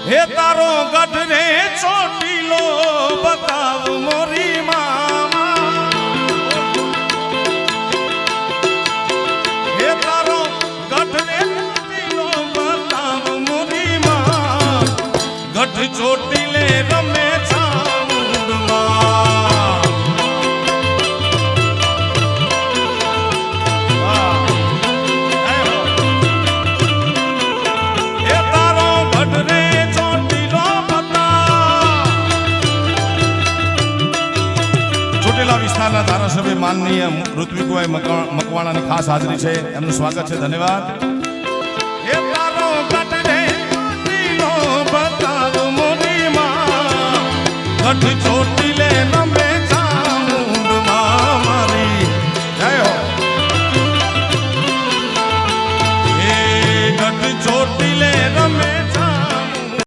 હે તારો ગઢ રે ચોટીલો બતાવ મોરી મામા હે તારો ગઢ રે ચોટીલો બતાવ મોરી મા ગઢ ચોટીલે રમે વિસ્તારના ધારાસભ્ય માનનીય ઋત્વિકભાઈ મકવાણાની ખાસ હાજરી છે એમનું સ્વાગત છે ધન્યવાદ હે તારો ગઢ રે ચોટીલો બતાવ મોરી મા ગઢ ચોટ